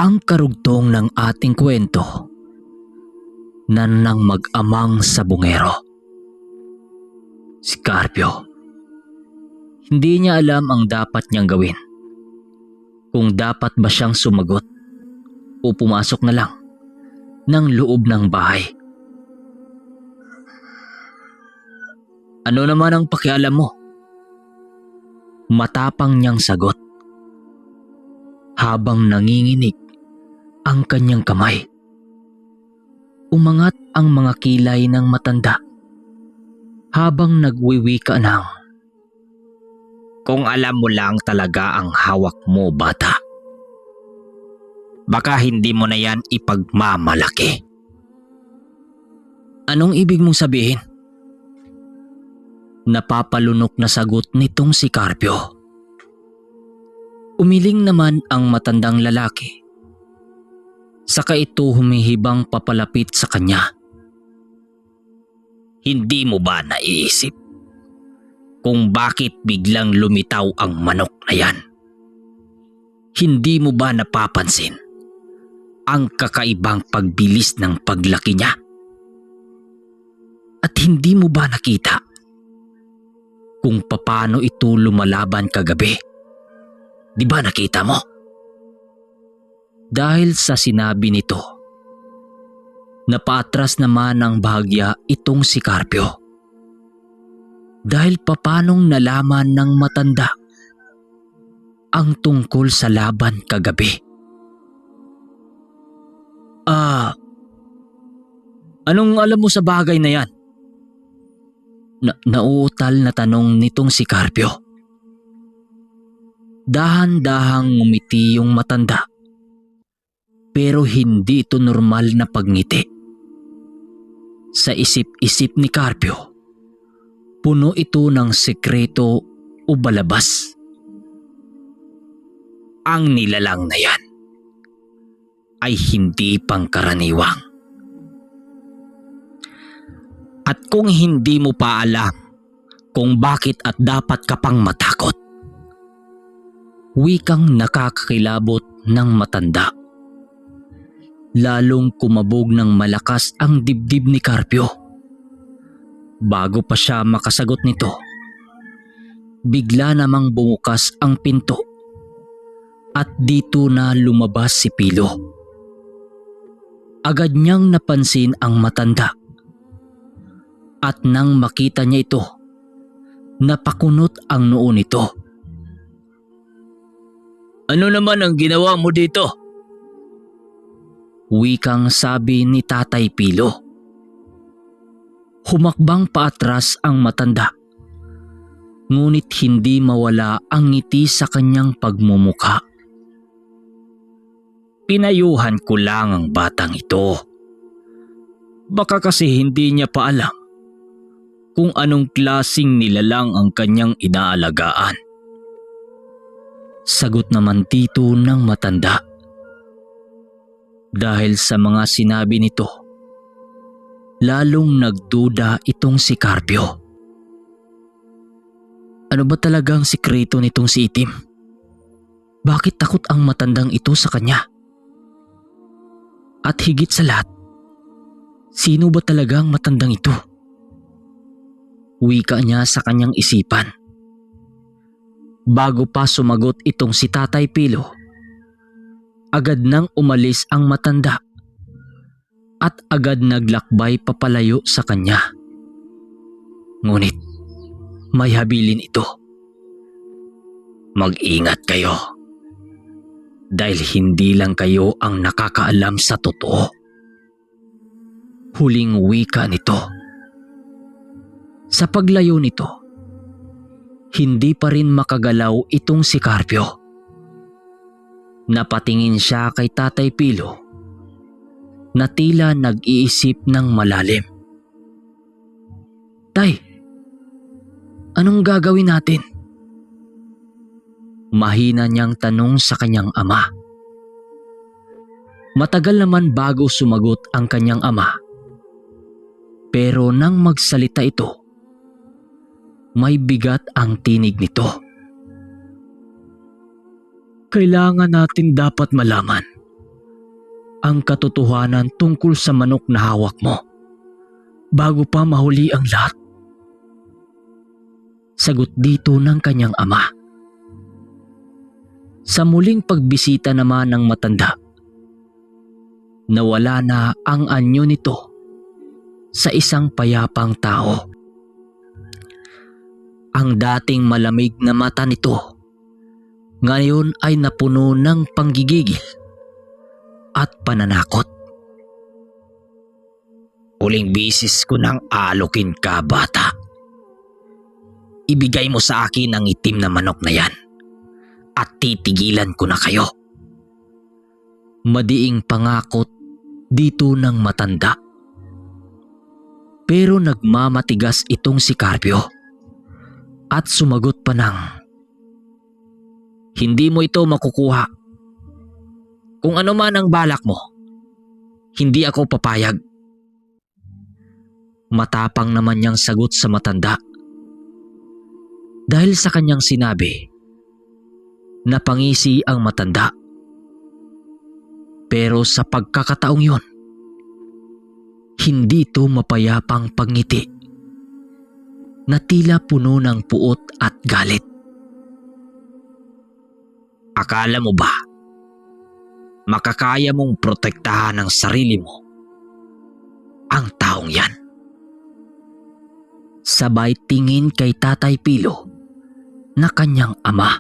ang karugtong ng ating kwento na ng mag-amang sabungero. Si Carpio. Hindi niya alam ang dapat niyang gawin. Kung dapat ba siyang sumagot o pumasok na lang ng loob ng bahay. Ano naman ang pakialam mo? Matapang niyang sagot habang nanginginig ang kanyang kamay. Umangat ang mga kilay ng matanda habang nagwiwika ng, "Kung alam mo lang talaga ang hawak mo, bata, baka hindi mo na yan ipagmamalaki." Anong ibig mong sabihin? Napapalunok na sagot nitong si Carpio. Umiling naman ang matandang lalaki. Saka ito humihibang papalapit sa kanya. Hindi mo ba naiisip kung bakit biglang lumitaw ang manok na yan? Hindi mo ba napapansin ang kakaibang pagbilis ng paglaki niya? At hindi mo ba nakita kung paano ito lumalaban kagabi? Di ba nakita mo? Dahil sa sinabi nito, napaatras naman ng bahagya itong si Carpio. Dahil papanong nalaman ng matanda ang tungkol sa laban kagabi. Anong alam mo sa bagay na yan? Nauutal na tanong nitong si Carpio. Dahan-dahang ngumiti yung matanda. Pero hindi ito normal na pagngiti. Sa isip-isip ni Carpio, puno ito ng sekreto o balabas. Ang nilalang na yan ay hindi pangkaraniwang. At kung hindi mo pa alam kung bakit at dapat ka pang matakot, wikang nakakakilabot ng matanda. Lalong kumabog ng malakas ang dibdib ni Carpio. Bago pa siya makasagot nito, bigla namang bumukas ang pinto at dito na lumabas si Pilo. Agad niyang napansin ang matanda at nang makita niya ito, napakunot ang noo nito. "Ano naman ang ginawa mo dito?" Wikang sabi ni Tatay Pilo. Humakbang paatras ang matanda. Ngunit hindi mawala ang ngiti sa kanyang pagmumukha. "Pinayuhan ko lang ang batang ito. Baka kasi hindi niya pa alam kung anong klaseng nilalang ang kanyang inaalagaan." Sagot naman dito ng matanda. Dahil sa mga sinabi nito, lalong nagduda itong si Carpio. Ano ba talagang sikreto nitong si Itim? Bakit takot ang matandang ito sa kanya? At higit sa lahat, sino ba talagang matandang ito? Wika niya sa kanyang isipan. Bago pa sumagot itong si Tatay Pilo, agad nang umalis ang matanda at agad naglakbay papalayo sa kanya. Ngunit may habilin ito. "Mag-ingat kayo dahil hindi lang kayo ang nakakaalam sa totoo." Huling wika nito. Sa paglayo nito, hindi pa rin makagalaw itong si Carpio. Napatingin siya kay Tatay Pilo na tila nag-iisip ng malalim. "Tay, anong gagawin natin?" Mahina niyang tanong sa kanyang ama. Matagal naman bago sumagot ang kanyang ama. Pero nang magsalita ito, may bigat ang tinig nito. "Kailangan natin dapat malaman ang katotohanan tungkol sa manok na hawak mo bago pa mahuli ang lahat? Sagot dito ng kanyang ama. Sa muling pagbisita naman ng matanda, nawala na ang anyo nito sa isang payapang tao. Ang dating malamig na mata nito ngayon ay napuno ng panggigigil at pananakot. Huling bisis ko nang alokin ka, bata. Ibigay mo sa akin ang itim na manok na yan at titigilan ko na kayo. Madiing pangakot dito ng matanda. Pero nagmamatigas itong si Carpio at sumagot pa ng, hindi mo ito makukuha. Kung ano man ang balak mo, hindi ako papayag. Matapang naman niyang sagot sa matanda. Dahil sa kanyang sinabi, napangisi ang matanda. Pero sa pagkakataong yon, hindi ito mapayapang pagngiti na tila puno ng puot at galit. Akala mo ba makakaya mong protektahan ang sarili mo ang taong yan? Sabay tingin kay Tatay Pilo na kanyang ama.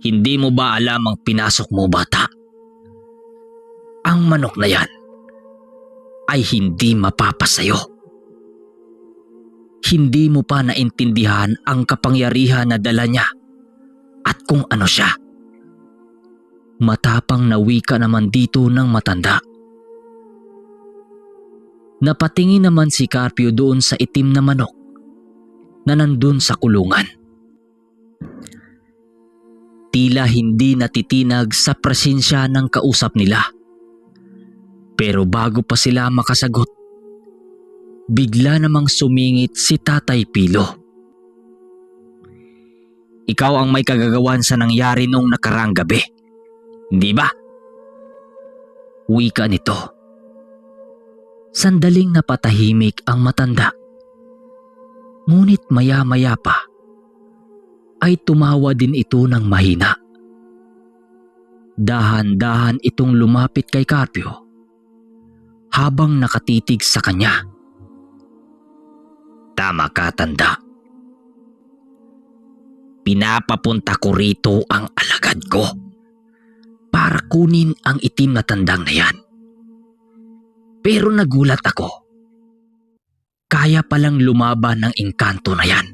Hindi mo ba alam ang pinasok mo, bata? Ang manok na yan ay hindi mapapasayo. Hindi mo pa naintindihan ang kapangyarihan na dala niya at kung ano siya. Matapang na wika naman dito ng matanda. Napatingin naman si Carpio doon sa itim na manok na nandun sa kulungan. Tila hindi natitinag sa presensya ng kausap nila. Pero bago pa sila makasagot, bigla namang sumingit si Tatay Pilo. Ikaw ang may kagagawan sa nangyari nung nakaraang gabi, hindi ba? Wika nito. Sandaling napatahimik ang matanda. Ngunit maya-maya pa ay tumawa din ito ng mahina. Dahan-dahan itong lumapit kay Carpio habang nakatitig sa kanya. Tama ka, tanda. Pinapapunta ko rito ang alagad ko para kunin ang itim na tandang na yan. Pero nagulat ako. Kaya palang lumaban ng engkanto na yan.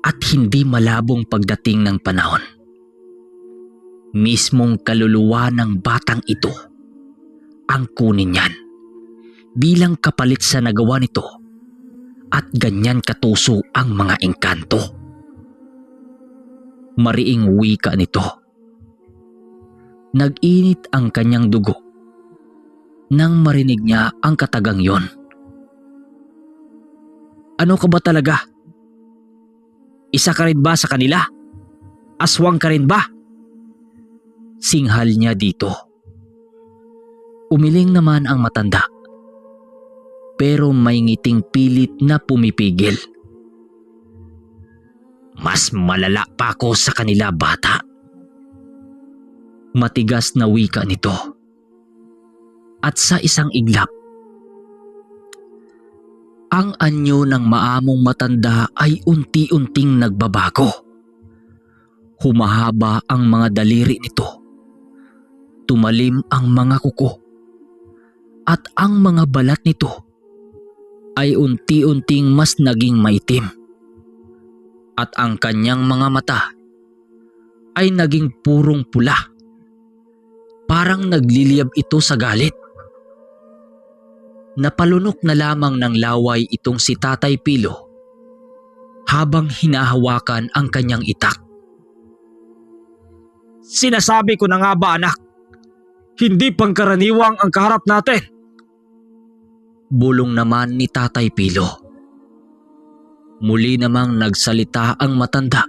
At hindi malabong pagdating ng panahon, mismong kaluluwa ng batang ito ang kunin niyan bilang kapalit sa nagawa nito at ganyan katuso ang mga engkanto. Mariing wika nito. Nag-init ang kanyang dugo nang marinig niya ang katagang yon. Ano ka ba talaga? Isa ka rin ba sa kanila? Aswang ka rin ba? Singhal niya dito. Umiling naman ang matanda. Pero may ngiting pilit na pumipigil. Mas malala pa ako sa kanila, bata. Matigas na wika nito. At sa isang iglap, ang anyo ng maamong matanda ay unti-unting nagbabago. Humahaba ang mga daliri nito. Tumalim ang mga kuko. At ang mga balat nito ay unti-unting mas naging maitim. At ang kanyang mga mata ay naging purong pula. Parang nagliliyab ito sa galit. Napalunok na lamang ng laway itong si Tatay Pilo habang hinahawakan ang kanyang itak. Sinasabi ko na nga ba, anak? Hindi pangkaraniwang ang kaharap natin. Bulong naman ni Tatay Pilo. Muli namang nagsalita ang matanda.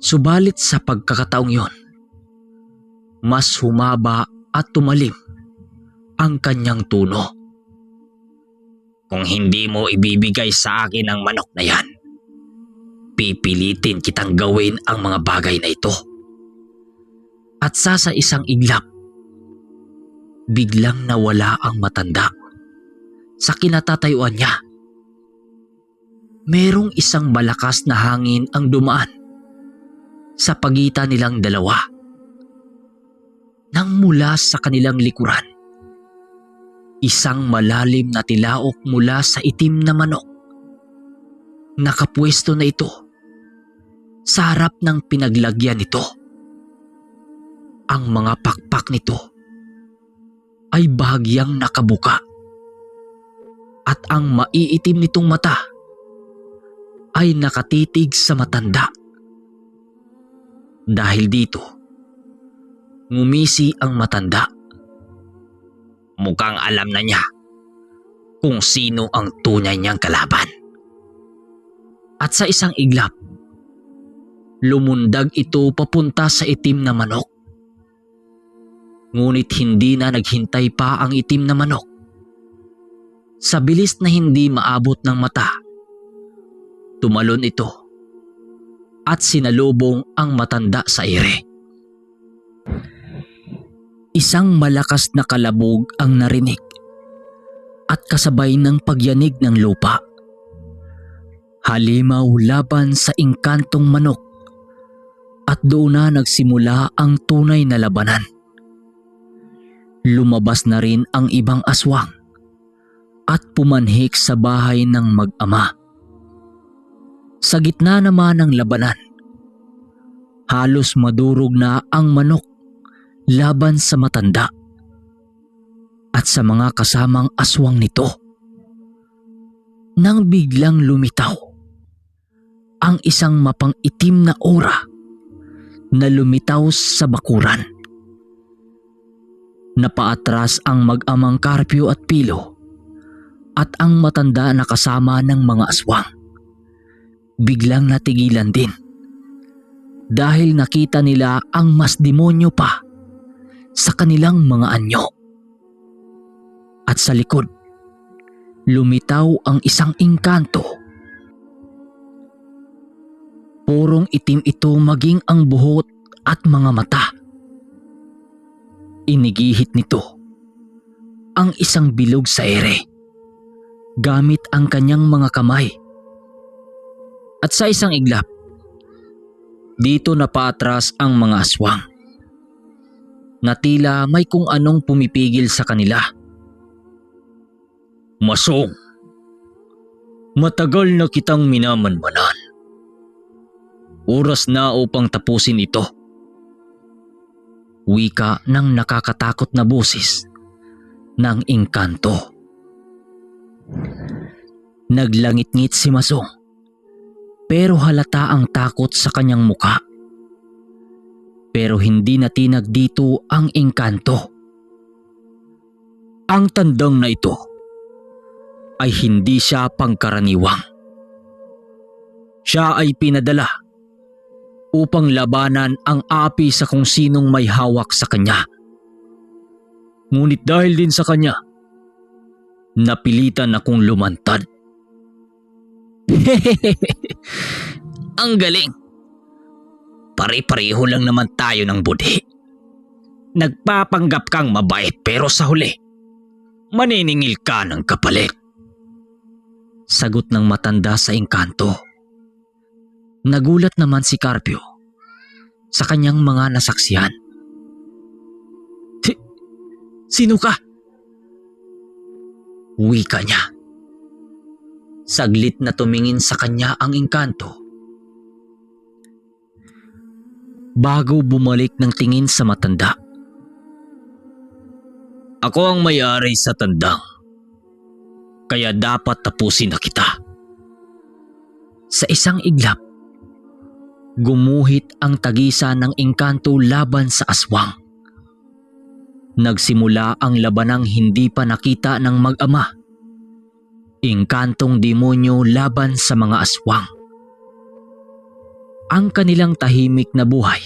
Subalit sa pagkakataong yon, mas humaba at tumalim ang kanyang tono. Kung hindi mo ibibigay sa akin ang manok na yan, pipilitin kitang gawin ang mga bagay na ito. At sa isang iglap, biglang nawala ang matanda sa kinatatayuan niya. Merong isang malakas na hangin ang dumaan sa pagitan nilang dalawa. Nang mula sa kanilang likuran, isang malalim na tilaok mula sa itim na manok. Nakapwesto na ito sa harap ng pinaglagyan nito. Ang mga pakpak nito ay bahagyang nakabuka at ang maiitim nitong mata ay nakatitig sa matanda. Dahil dito, ngumisi ang matanda. Mukhang alam na niya kung sino ang tunay niyang kalaban. At sa isang iglap, lumundag ito papunta sa itim na manok. Ngunit hindi na naghintay pa ang itim na manok. Sa bilis na hindi maabot ng mata, tumalon ito at sinalubong ang matanda sa ere. Isang malakas na kalabog ang narinig at kasabay ng pagyanig ng lupa. Halimaw laban sa engkantong manok at doon na nagsimula ang tunay na labanan. Lumabas na rin ang ibang aswang at pumanhik sa bahay ng mag-ama. Sa gitna naman ng labanan, halos madurog na ang manok laban sa matanda at sa mga kasamang aswang nito. Nang biglang lumitaw ang isang mapang-itim na aura na lumitaw sa bakuran. Napaatras ang mag-amang Carpio at Pilo at ang matanda na kasama ng mga aswang. Biglang natigilan din dahil nakita nila ang mas demonyo pa sa kanilang mga anyo. At sa likod, lumitaw ang isang engkanto. Purong itim ito maging ang buhok at mga mata. Inigihit nito ang isang bilog sa ere gamit ang kanyang mga kamay. At sa isang iglap, dito napaatras ang mga aswang na tila may kung anong pumipigil sa kanila. Masong, matagal na kitang minamanmanan. Oras na upang tapusin ito. Wika ng nakakatakot na boses ng engkanto. Naglangit-ngit si Masong pero halata ang takot sa kanyang muka. Pero hindi natinag dito ang engkanto. Ang tandang na ito ay hindi siya pangkaraniwang. Siya ay pinadala upang labanan ang api sa kung sinong may hawak sa kanya. Ngunit dahil din sa kanya, napilitan akong lumantad. Ang galing! Pare-pareho lang naman tayo ng budhi. Nagpapanggap kang mabait pero sa huli, maniningil ka ng kapalit. Sagot ng matanda sa engkanto. Nagulat naman si Carpio sa kanyang mga nasaksihan. Sino ka? Wika niya. Saglit na tumingin sa kanya ang engkanto bago bumalik ng tingin sa matanda. Ako ang may-ari sa tandang, kaya dapat tapusin na kita. Sa isang iglap, gumuhit ang tagisa ng engkanto laban sa aswang. Nagsimula ang labanang hindi pa nakita ng mag-ama. Engkantong demonyo laban sa mga aswang. Ang kanilang tahimik na buhay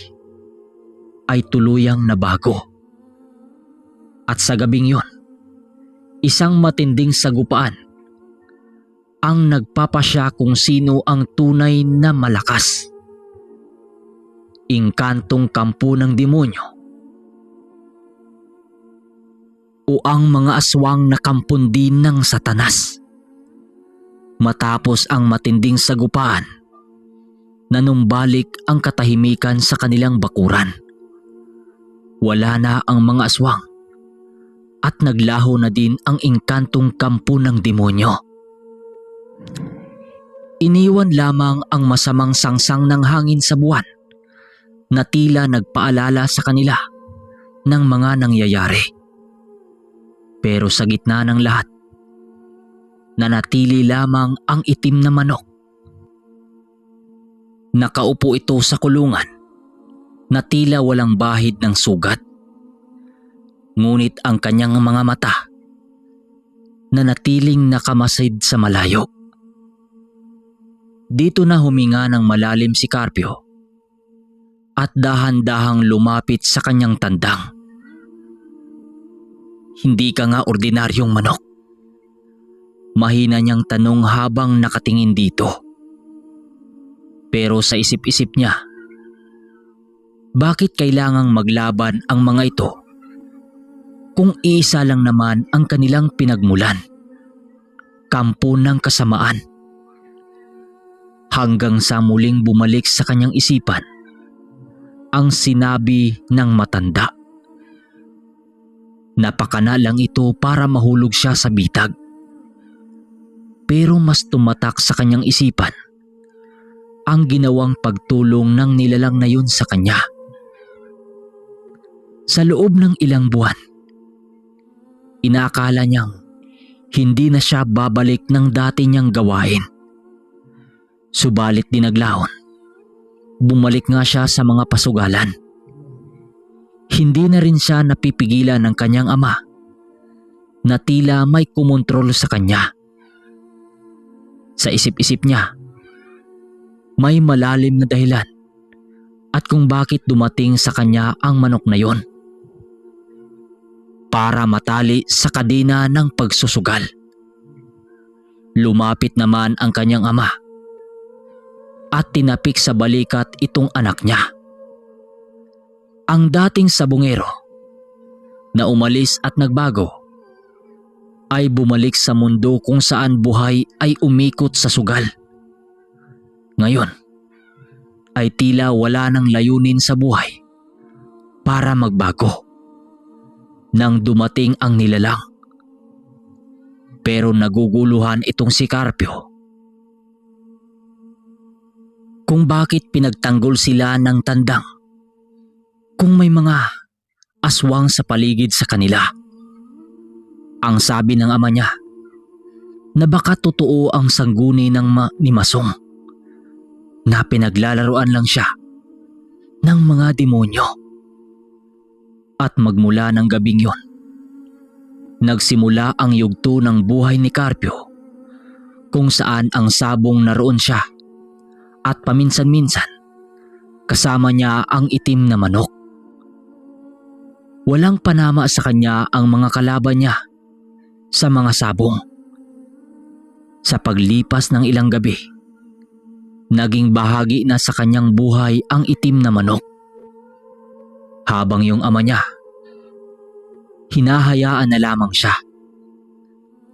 ay tuluyang nabago. At sa gabing yon, isang matinding sagupaan ang nagpapasya kung sino ang tunay na malakas. Inkantong kampo ng demonyo o ang mga aswang na kampon din ng Satanas. Matapos ang matinding sagupaan, nanumbalik ang katahimikan sa kanilang bakuran. Wala na ang mga aswang at naglaho na din ang inkantong kampo ng demonyo. Iniwan lamang ang masamang sangsang ng hangin sa buwan na tila nagpaalala sa kanila ng mga nangyayari. Pero sa gitna ng lahat, nanatili lamang ang itim na manok. Nakaupo ito sa kulungan na tila walang bahid ng sugat. Ngunit ang kanyang mga mata nanatiling nakamasid sa malayo. Dito na huminga ng malalim si Carpio at dahan-dahang lumapit sa kanyang tandang. Hindi ka nga ordinaryong manok. Mahina niyang tanong habang nakatingin dito. Pero sa isip-isip niya, bakit kailangang maglaban ang mga ito kung iisa lang naman ang kanilang pinagmulan? Kampo ng kasamaan. Hanggang sa muling bumalik sa kanyang isipan ang sinabi ng matanda. Napakana lang ito para mahulog siya sa bitag. Pero mas tumatak sa kanyang isipan ang ginawang pagtulong ng nilalang na yun sa kanya. Sa loob ng ilang buwan, inaakala niyang hindi na siya babalik ng dati niyang gawain. Subalit dinaglaon, bumalik nga siya sa mga pasugalan. Hindi na rin siya napipigilan ng kanyang ama na tila may kumontrol sa kanya. Sa isip-isip niya, may malalim na dahilan at kung bakit dumating sa kanya ang manok na yon. Para matali sa kadena ng pagsusugal. Lumapit naman ang kanyang ama at tinapik sa balikat itong anak niya. Ang dating sabungero na umalis at nagbago ay bumalik sa mundo kung saan buhay ay umikot sa sugal. Ngayon ay tila wala ng layunin sa buhay para magbago. Nang dumating ang nilalang. Pero naguguluhan itong si Carpio kung bakit pinagtanggol sila ng tandang kung may mga aswang sa paligid sa kanila. Ang sabi ng ama niya na baka totoo ang sangguni ni Masong na pinaglalaruan lang siya ng mga demonyo. At magmula ng gabing yon, nagsimula ang yugto ng buhay ni Carpio kung saan ang sabong naroon siya at paminsan-minsan kasama niya ang itim na manok. Walang panama sa kanya ang mga kalaban niya sa mga sabong. Sa paglipas ng ilang gabi, naging bahagi na sa kanyang buhay ang itim na manok. Habang yung ama niya, hinahayaan na lamang siya.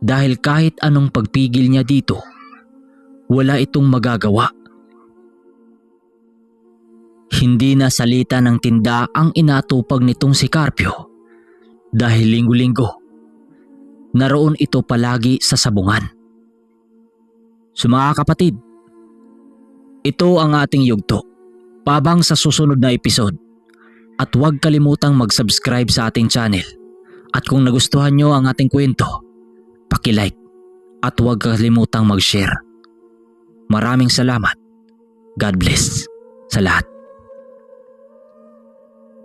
Dahil kahit anong pagpigil niya dito, wala itong magagawa. Hindi na salita ng tinda ang inatupag nitong si Carpio dahil linggo-linggo naroon ito palagi sa sabungan. So mga kapatid, ito ang ating yugto. Pabang sa susunod na episode. At huwag kalimutang mag-subscribe sa ating channel. At kung nagustuhan nyo ang ating kwento, paki-like at huwag kalimutang mag-share. Maraming salamat. God bless sa lahat.